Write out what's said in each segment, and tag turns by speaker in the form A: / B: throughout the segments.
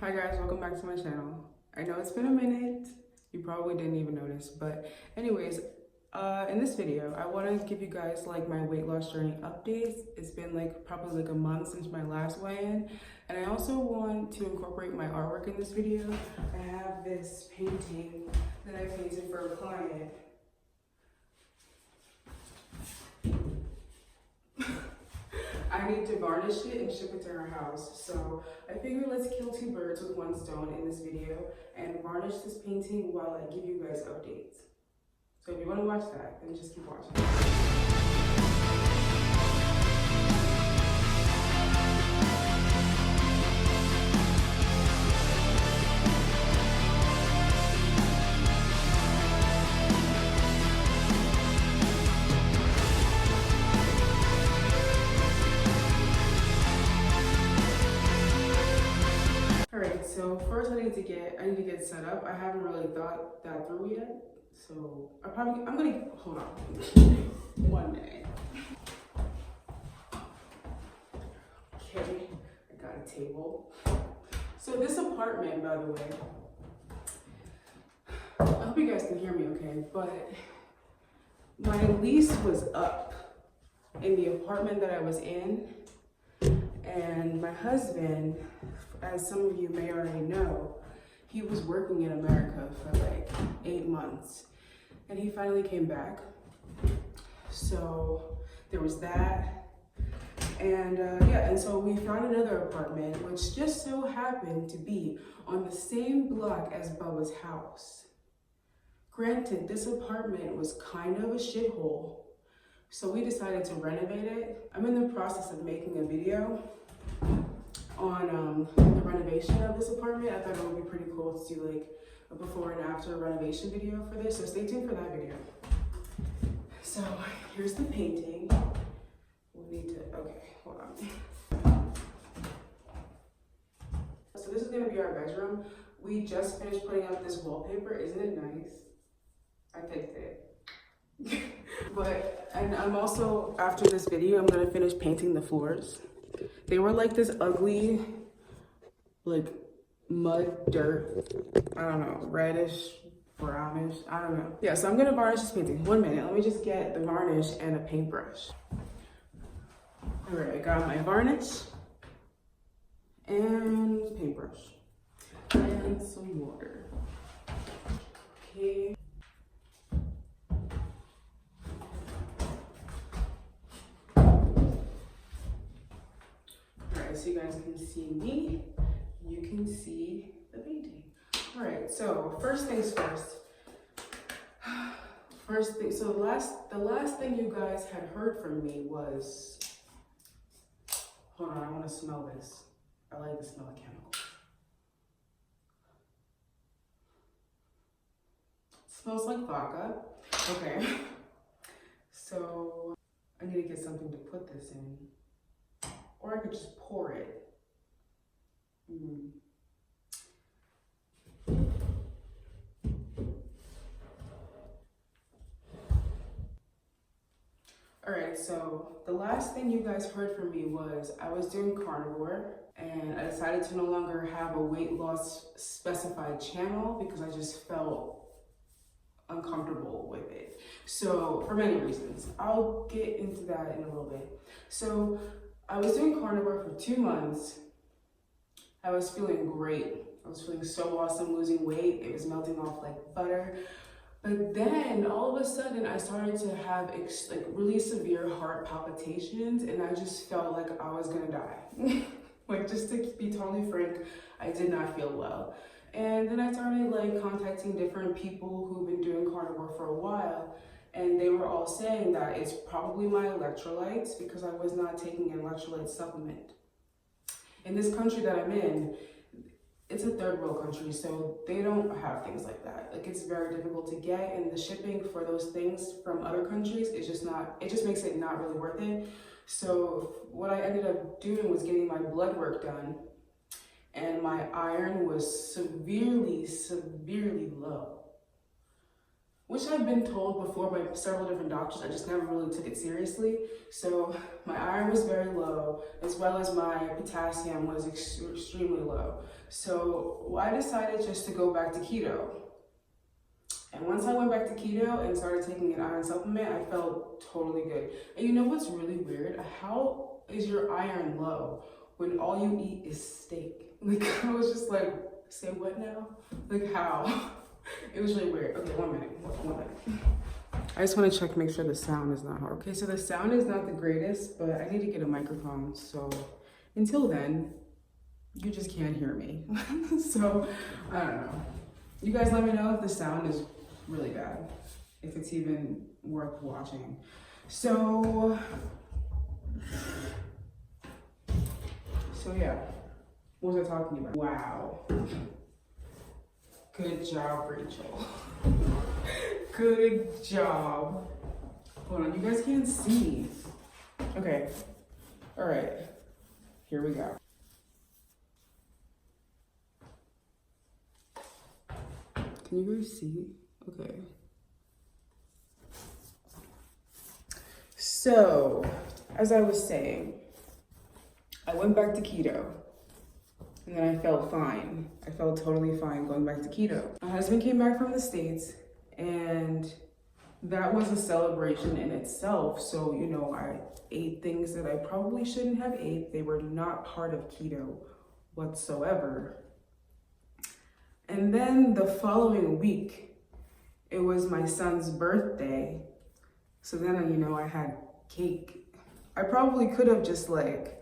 A: Hi guys, welcome back to my channel. I know it's been a minute, you probably didn't even notice, but anyways, in this video, I want to give you guys like my weight loss journey updates. It's been probably a month since my last weigh-in, and I also want to incorporate my artwork in this video. I have this painting that I painted for a client. I need to varnish it and ship it to her house. So I figured let's kill two birds with one stone in this video and varnish this painting while I give you guys updates. So if you want to watch that, then just keep watching. So first I need to get set up. I haven't really thought that through yet. So I'm gonna, hold on, 1 minute. Okay, I got a table. So this apartment, by the way, I hope you guys can hear me okay, but my lease was up in the apartment that I was in, and my husband, as some of you may already know, he was working in America for like 8 months and he finally came back. So there was that. And and so we found another apartment, which just so happened to be on the same block as Bubba's house. Granted, this apartment was kind of a shithole, so we decided to renovate it. I'm in the process of making a video on the renovation of this apartment. I thought it would be pretty cool to do like a before and after renovation video for this, so stay tuned for that video. So here's the painting. We need to, okay, hold on. So this is gonna be our bedroom. We just finished putting up this wallpaper. Isn't it nice? I picked it. And I'm also, after this video, I'm gonna finish painting the floors. They were like this ugly, like mud, dirt, I don't know, reddish, brownish, I don't know. Yeah, so I'm gonna varnish this painting. 1 minute, let me just get the varnish and a paintbrush. All right, I got my varnish and paintbrush and some water. Okay. So you guys can see me, you can see the painting. All right, so first things first. So the last thing you guys had heard from me was, hold on, I want to smell this. I like the smell of chemicals. It smells like vodka. Okay. So I need to get something to put this in. Or I could just pour it. All right, so the last thing you guys heard from me was I was doing Carnivore, and I decided to no longer have a weight loss specified channel because I just felt uncomfortable with it. So for many reasons, I'll get into that in a little bit. So I was doing Carnivore for 2 months. I was feeling great. I was feeling so awesome, losing weight. It was melting off like butter. But then all of a sudden I started to have really severe heart palpitations, and I just felt like I was gonna die. Like, just to be totally frank, I did not feel well. And then I started like contacting different people who've been doing Carnivore for a while, and they were all saying that it's probably my electrolytes because I was not taking an electrolyte supplement. In this country that I'm in, it's a third world country, so they don't have things like that. Like, it's very difficult to get, and the shipping for those things from other countries is just not, it just makes it not really worth it. So what I ended up doing was getting my blood work done, and my iron was severely, severely low. which I've been told before by several different doctors. I just never really took it seriously. So my iron was very low, as well as my potassium was extremely low. So I decided just to go back to keto. And once I went back to keto and started taking an iron supplement, I felt totally good. And you know what's really weird? How is your iron low when all you eat is steak? Like, I was just like, say what now? Like, how? It was really weird. Okay, 1 minute. 1 minute. I just want to check, make sure the sound is not hard. Okay, so the sound is not the greatest, but I need to get a microphone. So until then, you just can't hear me. So I don't know. You guys let me know if the sound is really bad, if it's even worth watching. So yeah, what was I talking about? Wow. Good job, Rachel. Good job. Hold on, you guys can't see. Okay, all right, here we go. Can you guys see? Okay. So, as I was saying, I went back to keto. And then I felt fine. I felt totally fine going back to keto. My husband came back from the States, and that was a celebration in itself. So, you know, I ate things that I probably shouldn't have ate. They were not part of keto whatsoever. And then the following week, it was my son's birthday. So then, you know, I had cake. I probably could have just like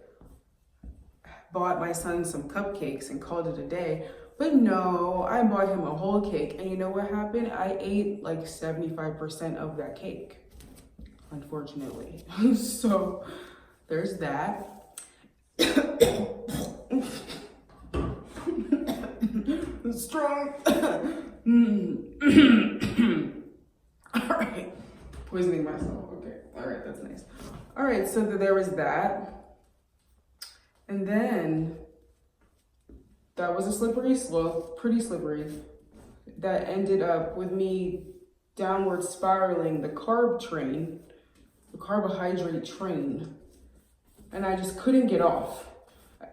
A: bought my son some cupcakes and called it a day, but no, I bought him a whole cake. And you know what happened? I ate like 75% of that cake, unfortunately. So there's that. Strong. All right, poisoning myself. Okay, all right, that's nice. All right, so there was that. And then that was a slippery slope, pretty slippery, that ended up with me downward spiraling the carbohydrate train, and I just couldn't get off.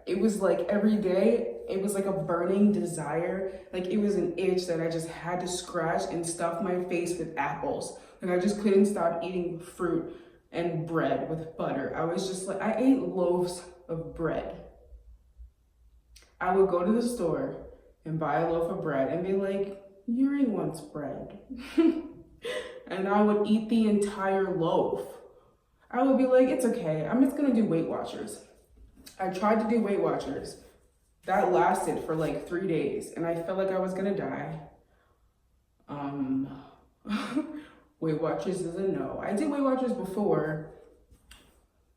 A: It was like every day, it was like a burning desire. Like it was an itch that I just had to scratch and stuff my face with apples. Like I just couldn't stop eating fruit and bread with butter. I was just like, I ate loaves of bread. I would go to the store and buy a loaf of bread and be like, Yuri wants bread. And I would eat the entire loaf. I would be like, it's okay, I'm just gonna do Weight Watchers. I tried to do Weight Watchers. That lasted for like 3 days and I felt like I was gonna die. Weight Watchers is a no. I did Weight Watchers before,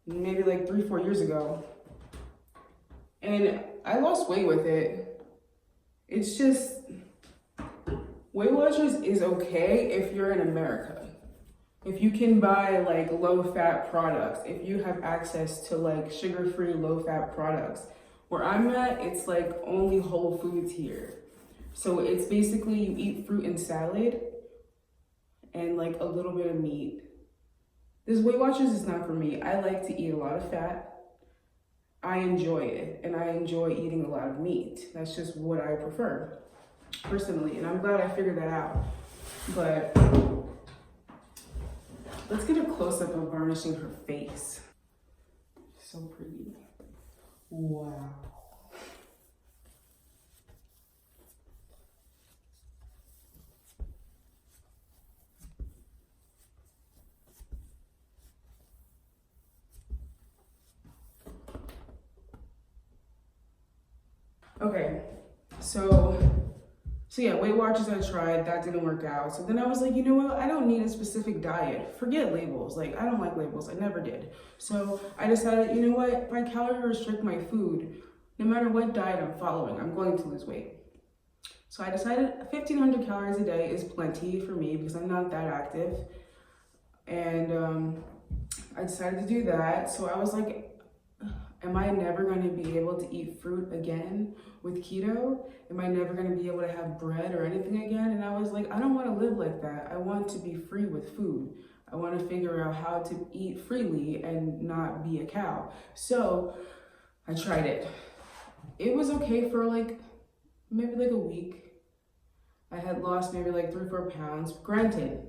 A: maybe like 3-4 years ago. And I lost weight with it. It's just, Weight Watchers is okay if you're in America. If you can buy like low-fat products, if you have access to like sugar-free low-fat products. Where I'm at, it's like only Whole Foods here. So it's basically you eat fruit and salad and like a little bit of meat. This Weight Watchers is not for me. I like to eat a lot of fat. I enjoy it, and I enjoy eating a lot of meat. That's just what I prefer, personally, and I'm glad I figured that out. But let's get a close-up of varnishing her face. So pretty. Wow. Okay, so yeah, Weight Watchers I tried, that didn't work out. So then I was like, you know what? I don't need a specific diet. Forget labels. Like, I don't like labels. I never did. So I decided, you know what? If I calorie restrict my food, no matter what diet I'm following, I'm going to lose weight. So I decided 1,500 calories a day is plenty for me because I'm not that active. And I decided to do that. So I was like, am I never going to be able to eat fruit again with keto? Am I never going to be able to have bread or anything again? And I was like, I don't want to live like that. I want to be free with food. I want to figure out how to eat freely and not be a cow. So I tried it. It was okay for maybe like a week. I had lost maybe like 3 or 4 pounds. Granted,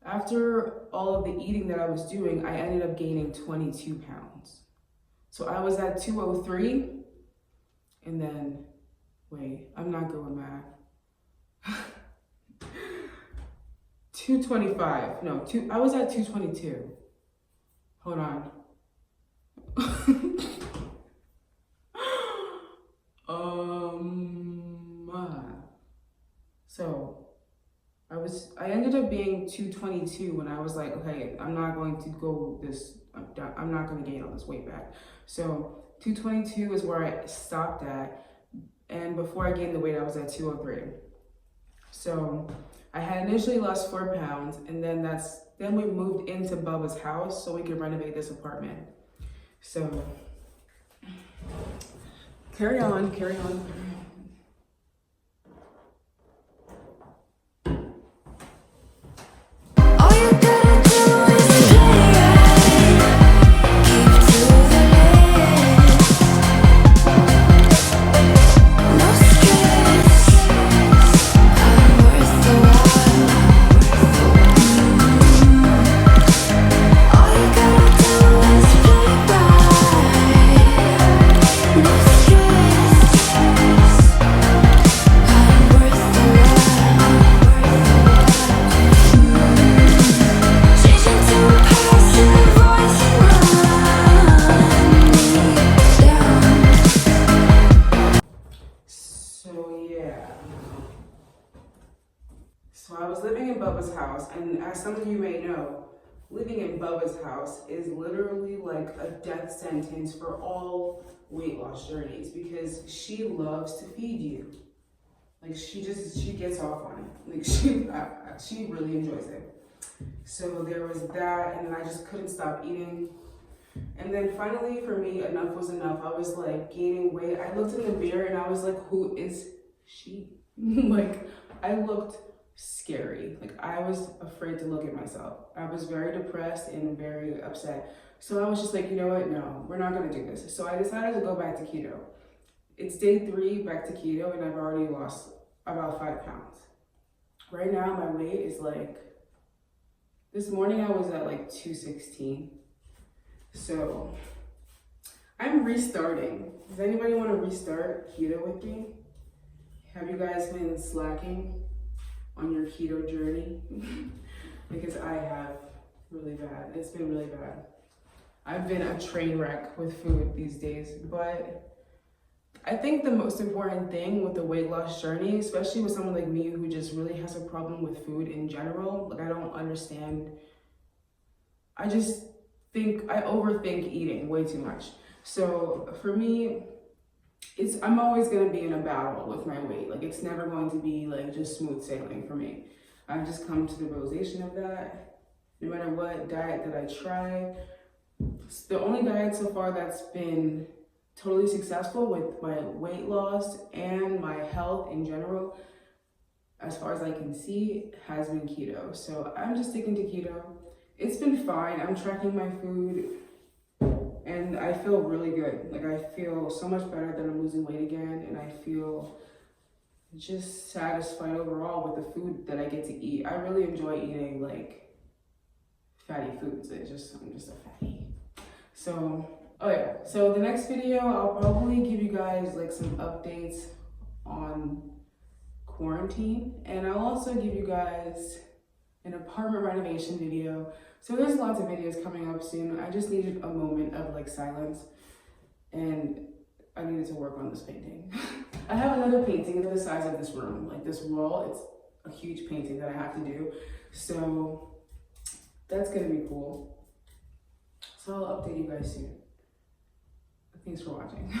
A: after all of the eating that I was doing, I ended up gaining 22 pounds. So I was at 203, and then, wait, I'm not good with math. 225, no, I was at 222. Hold on. So I ended up being 222 when I was like, okay, I'm not going to go this, I'm not going to gain all this weight back. So 222 is where I stopped at. And before I gained the weight, I was at 203. So I had initially lost 4 pounds, and then we moved into Bubba's house so we could renovate this apartment. So carry on. So I was living in Bubba's house, and as some of you may know, living in Bubba's house is literally like a death sentence for all weight loss journeys, because she loves to feed you. Like she gets off on it. Like she really enjoys it. So there was that, and then I just couldn't stop eating. And then finally for me, enough was enough. I was like gaining weight. I looked in the mirror and I was like, who is she? Like I looked scary. Like I was afraid to look at myself. I was very depressed and very upset. So I was just like, you know what? No, we're not gonna do this. So I decided to go back to keto. It's day 3 back to keto, and I've already lost about 5 pounds. Right now my weight is like, this morning I was at like 216. So I'm restarting. Does anybody want to restart keto with me? Have you guys been slacking on your keto journey? Because I have really bad. It's been really bad. I've been a train wreck with food these days, but I think the most important thing with the weight loss journey, especially with someone like me who just really has a problem with food in general, like I don't understand. I just think I overthink eating way too much. So for me, I'm always gonna be in a battle with my weight. Like it's never going to be like just smooth sailing for me. I've just come to the realization of that. No matter what diet that I try, the only diet so far that's been totally successful with my weight loss and my health in general, as far as I can see, has been keto. So I'm just sticking to keto. It's been fine. I'm tracking my food and I feel really good. Like I feel so much better that I'm losing weight again, and I feel just satisfied overall with the food that I get to eat. I really enjoy eating like fatty foods. I'm just a fatty. So, oh yeah. So the next video, I'll probably give you guys like some updates on quarantine, and I'll also give you guys an apartment renovation video. So there's lots of videos coming up soon. I just needed a moment of like silence, and I needed to work on this painting. I have another painting the size of this room, like this wall. It's a huge painting that I have to do. So that's gonna be cool. So I'll update you guys soon. Thanks for watching.